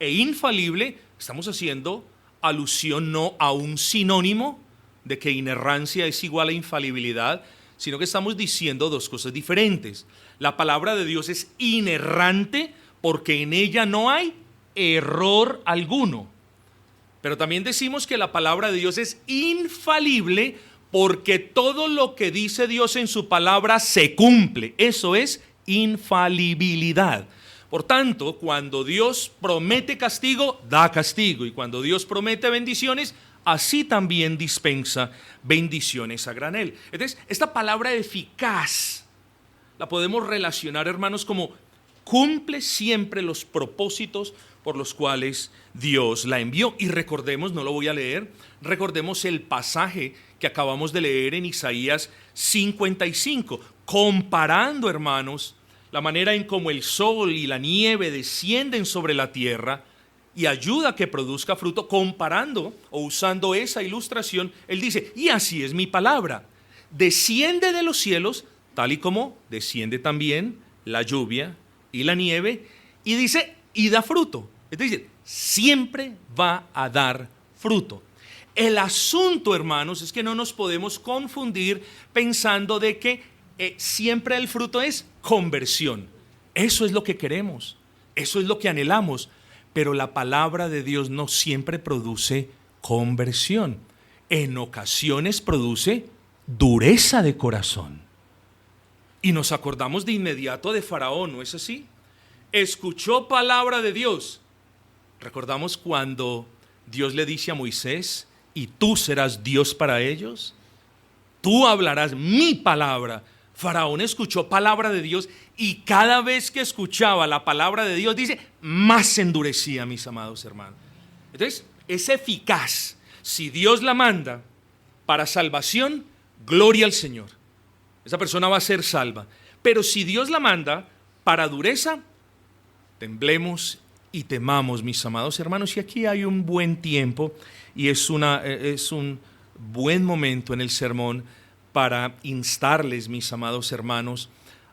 e infalible, estamos haciendo alusión no a un sinónimo de que inerrancia es igual a infalibilidad, sino que estamos diciendo dos cosas diferentes. La palabra de Dios es inerrante porque en ella no hay error alguno. Pero también decimos que la palabra de Dios es infalible porque todo lo que dice Dios en su palabra se cumple. Eso es infalibilidad. Por tanto, cuando Dios promete castigo, da castigo. Y cuando Dios promete bendiciones, así también dispensa bendiciones a granel. Entonces, esta palabra eficaz la podemos relacionar, hermanos, como cumple siempre los propósitos por los cuales Dios la envió. Y recordemos, no lo voy a leer, recordemos el pasaje que acabamos de leer en Isaías 55, comparando, hermanos, la manera en cómo el sol y la nieve descienden sobre la tierra y ayuda a que produzca fruto, comparando o usando esa ilustración. Él dice: y así es mi palabra, desciende de los cielos, tal y como desciende también la lluvia y la nieve, y dice, y da fruto. Es decir, siempre va a dar fruto. El asunto, hermanos, es que no nos podemos confundir pensando de que siempre el fruto es conversión. Eso es lo que queremos, eso es lo que anhelamos, pero la palabra de Dios no siempre produce conversión. En ocasiones produce dureza de corazón. Y nos acordamos de inmediato de Faraón, ¿no es así? Escuchó palabra de Dios. Recordamos cuando Dios le dice a Moisés: y tú serás Dios para ellos, tú hablarás mi palabra. Faraón escuchó palabra de Dios y cada vez que escuchaba la palabra de Dios, dice, más se endurecía, mis amados hermanos. Entonces, es eficaz. Si Dios la manda para salvación, gloria al Señor. Esa persona va a ser salva. Pero si Dios la manda para dureza, temblemos y temamos, mis amados hermanos. Y aquí hay un buen tiempo y es un buen momento en el sermón para instarles, mis amados hermanos,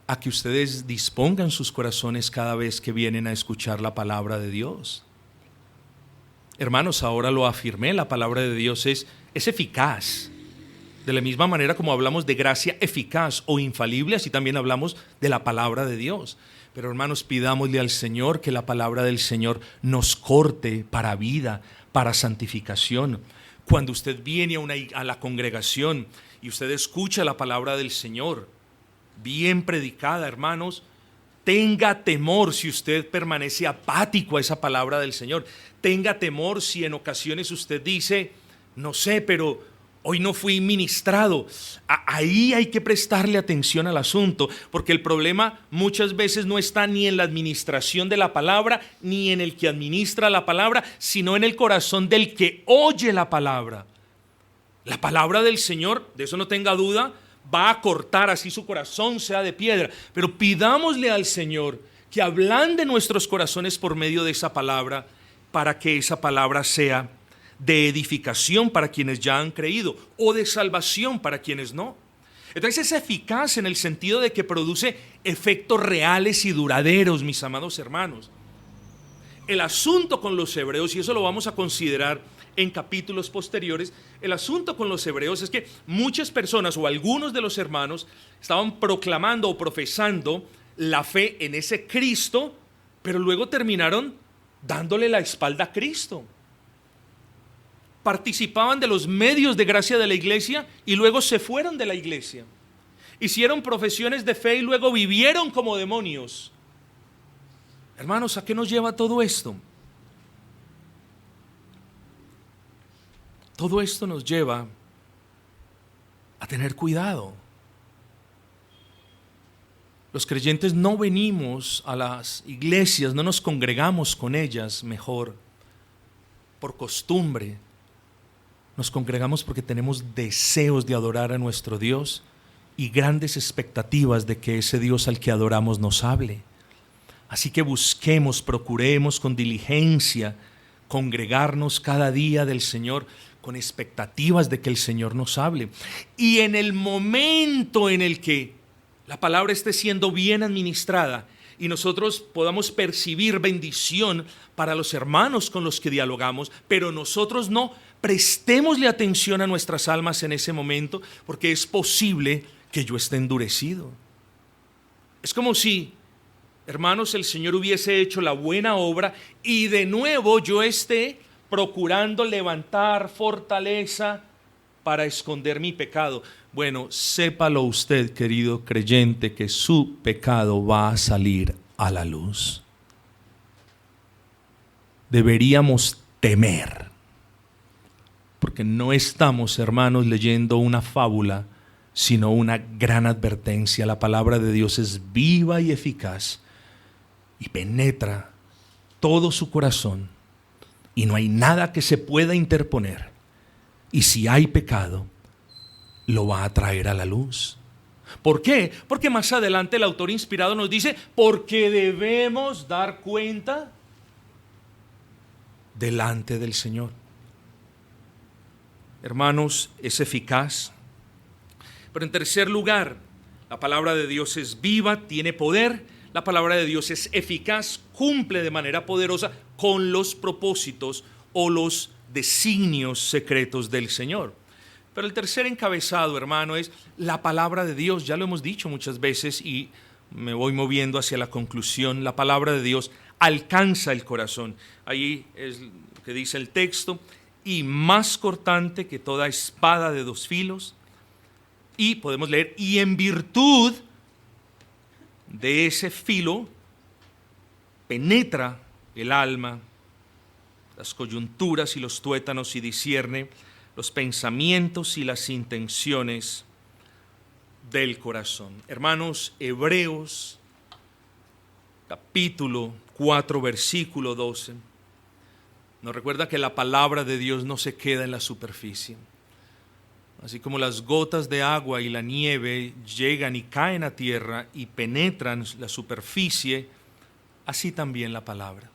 a que ustedes dispongan sus corazones cada vez que vienen a escuchar la palabra de Dios. Hermanos, ahora lo afirmé, la palabra de Dios es eficaz. De la misma manera como hablamos de gracia eficaz o infalible, así también hablamos de la palabra de Dios. Pero hermanos, pidámosle al Señor que la palabra del Señor nos corte para vida, para santificación. Cuando usted viene a la congregación y usted escucha la palabra del Señor, bien predicada, hermanos, tenga temor si usted permanece apático a esa palabra del Señor. Tenga temor si en ocasiones usted dice, no sé, pero hoy no fui ministrado. Ahí hay que prestarle atención al asunto, porque el problema muchas veces no está ni en la administración de la palabra, ni en el que administra la palabra, sino en el corazón del que oye la palabra. La palabra del Señor, de eso no tenga duda, va a cortar así su corazón sea de piedra. Pero pidámosle al Señor que ablande nuestros corazones por medio de esa palabra, para que esa palabra sea de edificación para quienes ya han creído o de salvación para quienes no. Entonces es eficaz en el sentido de que produce efectos reales y duraderos, mis amados hermanos. El asunto con los hebreos, y eso lo vamos a considerar en capítulos posteriores. El asunto con los hebreos es que muchas personas o algunos de los hermanos estaban proclamando o profesando la fe en ese Cristo, pero luego terminaron dándole la espalda a Cristo. Participaban de los medios de gracia de la iglesia y luego se fueron de la iglesia. Hicieron profesiones de fe y luego vivieron como demonios. Hermanos, ¿a qué nos lleva todo esto? Todo esto nos lleva a tener cuidado. Los creyentes no venimos a las iglesias, no nos congregamos con ellas mejor por costumbre. Nos congregamos porque tenemos deseos de adorar a nuestro Dios y grandes expectativas de que ese Dios al que adoramos nos hable. Así que busquemos, procuremos con diligencia congregarnos cada día del Señor con expectativas de que el Señor nos hable. Y en el momento en el que la palabra esté siendo bien administrada y nosotros podamos percibir bendición para los hermanos con los que dialogamos, pero nosotros no prestémosle atención a nuestras almas en ese momento, porque es posible que yo esté endurecido. Es como si, hermanos, el Señor hubiese hecho la buena obra y de nuevo yo esté procurando levantar fortaleza para esconder mi pecado. Bueno, sépalo usted, querido creyente, que su pecado va a salir a la luz. Deberíamos temer, porque no estamos, hermanos, leyendo una fábula, sino una gran advertencia. La palabra de Dios es viva y eficaz y penetra todo su corazón, y no hay nada que se pueda interponer. Y si hay pecado, lo va a traer a la luz. ¿Por qué? Porque más adelante el autor inspirado nos dice, porque debemos dar cuenta delante del Señor. Hermanos, es eficaz. Pero en tercer lugar, la palabra de Dios es viva, tiene poder. La palabra de Dios es eficaz, cumple de manera poderosa con los propósitos o los designios secretos del Señor. Pero el tercer encabezado, hermano, es la palabra de Dios. Ya lo hemos dicho muchas veces y me voy moviendo hacia la conclusión. La palabra de Dios alcanza el corazón. Ahí es lo que dice el texto. Y más cortante que toda espada de dos filos. Y podemos leer, y en virtud de ese filo penetra el alma, las coyunturas y los tuétanos, y discierne los pensamientos y las intenciones del corazón. Hermanos, Hebreos capítulo 4 versículo 12 nos recuerda que la palabra de Dios no se queda en la superficie. Así como las gotas de agua y la nieve llegan y caen a tierra y penetran la superficie, así también la palabra.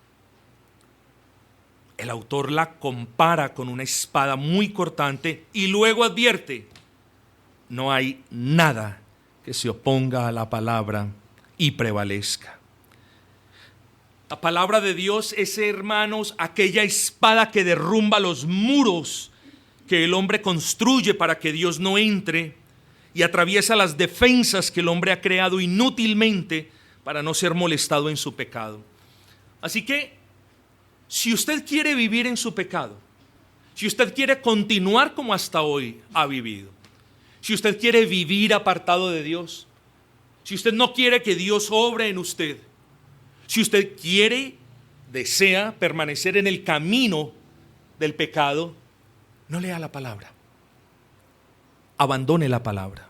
El autor la compara con una espada muy cortante y luego advierte, no hay nada que se oponga a la palabra y prevalezca. La palabra de Dios es, hermanos, aquella espada que derrumba los muros que el hombre construye para que Dios no entre, y atraviesa las defensas que el hombre ha creado inútilmente para no ser molestado en su pecado. Así que, si usted quiere vivir en su pecado, si usted quiere continuar como hasta hoy ha vivido, si usted quiere vivir apartado de Dios, si usted no quiere que Dios obre en usted, si usted desea permanecer en el camino del pecado, no lea la palabra. Abandone la palabra.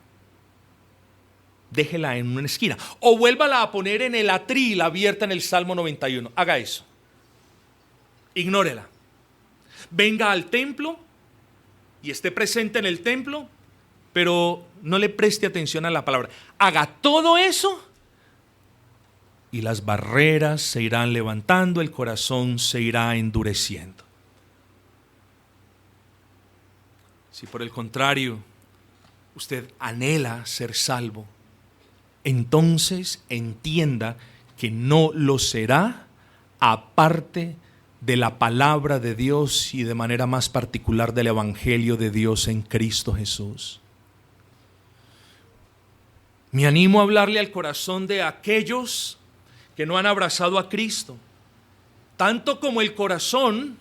Déjela en una esquina. O vuélvala a poner en el atril abierta en el Salmo 91. Haga eso. Ignórela. Venga al templo y esté presente en el templo, pero no le preste atención a la palabra. Haga todo eso y las barreras se irán levantando, el corazón se irá endureciendo. Si por el contrario usted anhela ser salvo, entonces entienda que no lo será aparte de la palabra de Dios y de manera más particular del Evangelio de Dios en Cristo Jesús. Me animo a hablarle al corazón de aquellos que no han abrazado a Cristo, tanto como el corazón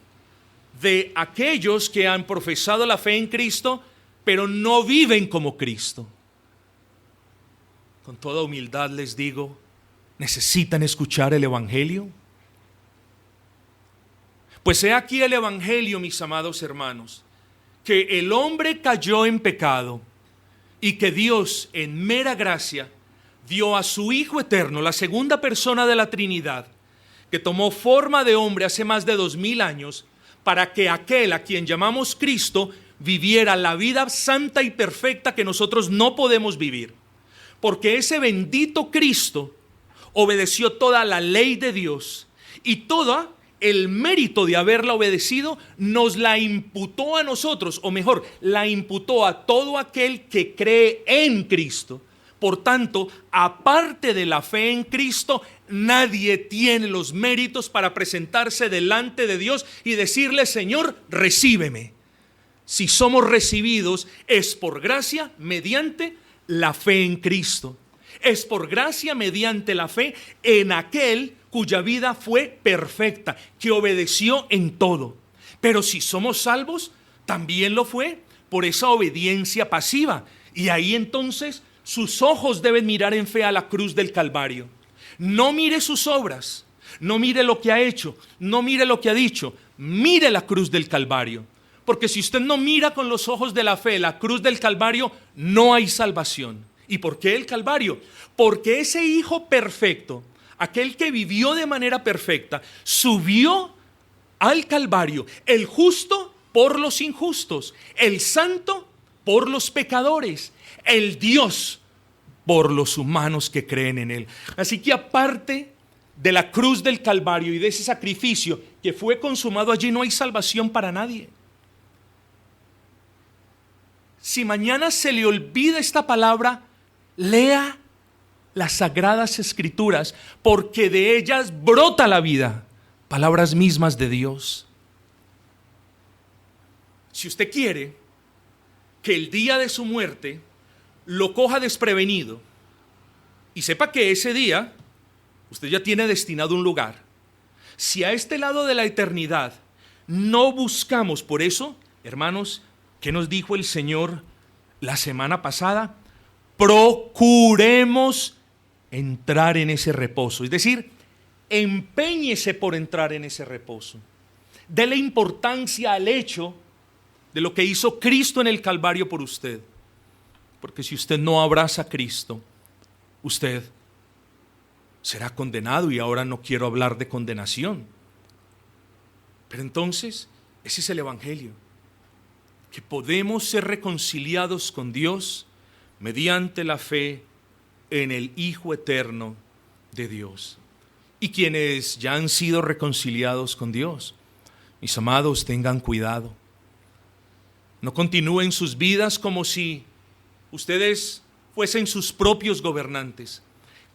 de aquellos que han profesado la fe en Cristo, pero no viven como Cristo. Con toda humildad les digo, ¿necesitan escuchar el Evangelio? Pues he aquí el Evangelio, mis amados hermanos, que el hombre cayó en pecado y que Dios en mera gracia dio a su Hijo eterno, la segunda persona de la Trinidad, que tomó forma de hombre hace más de 2000 años, para que aquel a quien llamamos Cristo viviera la vida santa y perfecta que nosotros no podemos vivir. Porque ese bendito Cristo obedeció toda la ley de Dios y todo el mérito de haberla obedecido nos la imputó a nosotros, o mejor, la imputó a todo aquel que cree en Cristo. Por tanto, aparte de la fe en Cristo, nadie tiene los méritos para presentarse delante de Dios y decirle: Señor, recíbeme. Si somos recibidos es por gracia mediante la fe en Cristo. Es por gracia mediante la fe en aquel cuya vida fue perfecta, que obedeció en todo. Pero si somos salvos, también lo fue por esa obediencia pasiva. Y ahí entonces sus ojos deben mirar en fe a la cruz del Calvario. No mire sus obras, no mire lo que ha hecho, no mire lo que ha dicho, mire la cruz del Calvario. Porque si usted no mira con los ojos de la fe la cruz del Calvario, no hay salvación. ¿Y por qué el Calvario? Porque ese Hijo perfecto, aquel que vivió de manera perfecta, subió al Calvario, el justo por los injustos, el santo por los pecadores, el Dios por los humanos que creen en Él. Así que aparte de la cruz del Calvario y de ese sacrificio que fue consumado allí, no hay salvación para nadie. Si mañana se le olvida esta palabra, lea las Sagradas Escrituras, porque de ellas brota la vida, palabras mismas de Dios. Si usted quiere que el día de su muerte lo coja desprevenido y sepa que ese día usted ya tiene destinado un lugar, si a este lado de la eternidad no buscamos por eso, hermanos, ¿qué nos dijo el Señor la semana pasada? Procuremos entrar en ese reposo. Es decir, empeñese por entrar en ese reposo. Dele importancia al hecho de lo que hizo Cristo en el Calvario por usted. Porque si usted no abraza a Cristo, usted será condenado, y ahora no quiero hablar de condenación. Pero entonces, ese es el Evangelio. Que podemos ser reconciliados con Dios mediante la fe en el Hijo eterno de Dios. Y quienes ya han sido reconciliados con Dios, mis amados, tengan cuidado. No continúen sus vidas como si ustedes fuesen sus propios gobernantes.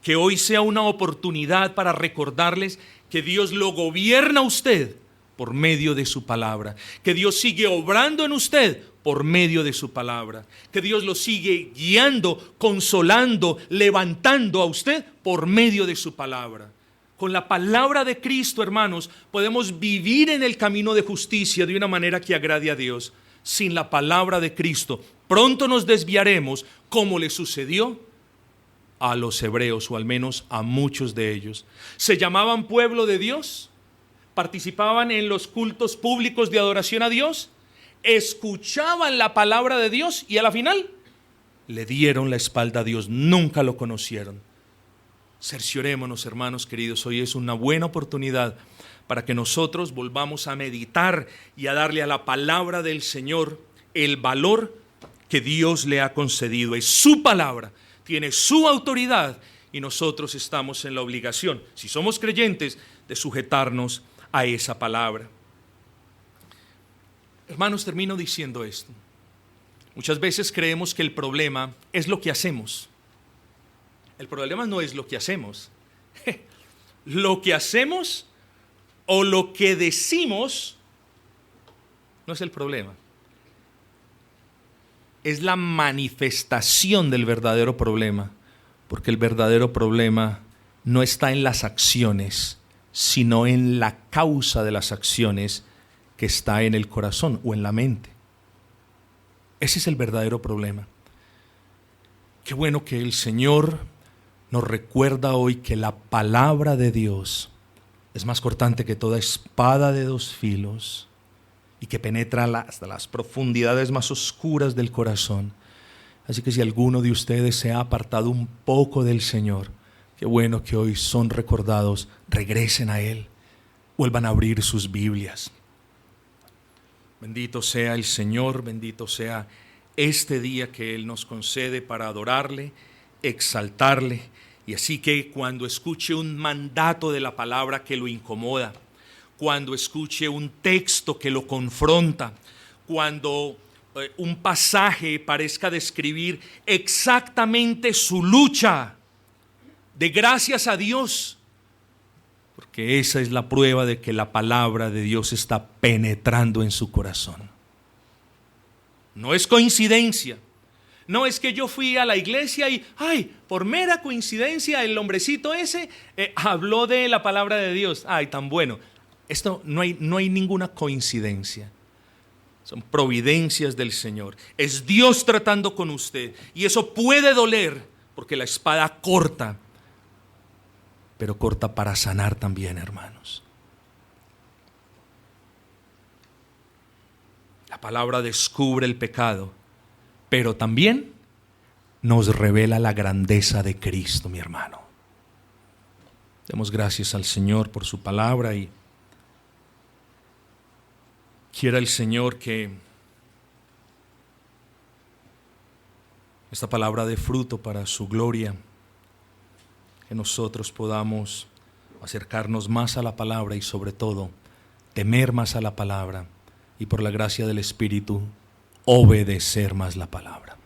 Que hoy sea una oportunidad para recordarles que Dios lo gobierna a usted por medio de su palabra, que Dios sigue obrando en usted por medio de su palabra, que Dios lo sigue guiando, consolando, levantando a usted por medio de su palabra. Con la palabra de Cristo, hermanos, podemos vivir en el camino de justicia de una manera que agrade a Dios. Sin la palabra de Cristo, pronto nos desviaremos, como le sucedió a los hebreos, o al menos a muchos de ellos. Se llamaban pueblo de Dios, participaban en los cultos públicos de adoración a Dios, escuchaban la palabra de Dios y a la final le dieron la espalda a Dios, nunca lo conocieron. Cerciorémonos, hermanos queridos, hoy es una buena oportunidad para que nosotros volvamos a meditar y a darle a la palabra del Señor el valor que Dios le ha concedido. Es su palabra, tiene su autoridad, y nosotros estamos en la obligación, si somos creyentes, de sujetarnos a esa palabra. Hermanos, termino diciendo esto. Muchas veces creemos que el problema es lo que hacemos. El problema no es lo que hacemos. Lo que hacemos o lo que decimos no es el problema. Es la manifestación del verdadero problema, porque el verdadero problema no está en las acciones, sino en la causa de las acciones que está en el corazón o en la mente. Ese es el verdadero problema. Qué bueno que el Señor nos recuerda hoy que la palabra de Dios es más cortante que toda espada de dos filos y que penetra hasta las profundidades más oscuras del corazón. Así que si alguno de ustedes se ha apartado un poco del Señor, qué bueno que hoy son recordados, regresen a Él, vuelvan a abrir sus Biblias. Bendito sea el Señor, bendito sea este día que Él nos concede para adorarle, exaltarle. Y así que cuando escuche un mandato de la palabra que lo incomoda, cuando escuche un texto que lo confronta, cuando un pasaje parezca describir exactamente su lucha, de gracias a Dios, porque esa es la prueba de que la palabra de Dios está penetrando en su corazón. No es coincidencia. No es que yo fui a la iglesia y, por mera coincidencia el hombrecito ese habló de la palabra de Dios. Tan bueno. Esto no hay ninguna coincidencia. Son providencias del Señor. Es Dios tratando con usted. Y eso puede doler porque la espada corta, pero corta para sanar también, hermanos. La palabra descubre el pecado, pero también nos revela la grandeza de Cristo, mi hermano. Demos gracias al Señor por su palabra y quiera el Señor que esta palabra dé fruto para su gloria, que nosotros podamos acercarnos más a la palabra y sobre todo temer más a la palabra y por la gracia del Espíritu obedecer más la palabra.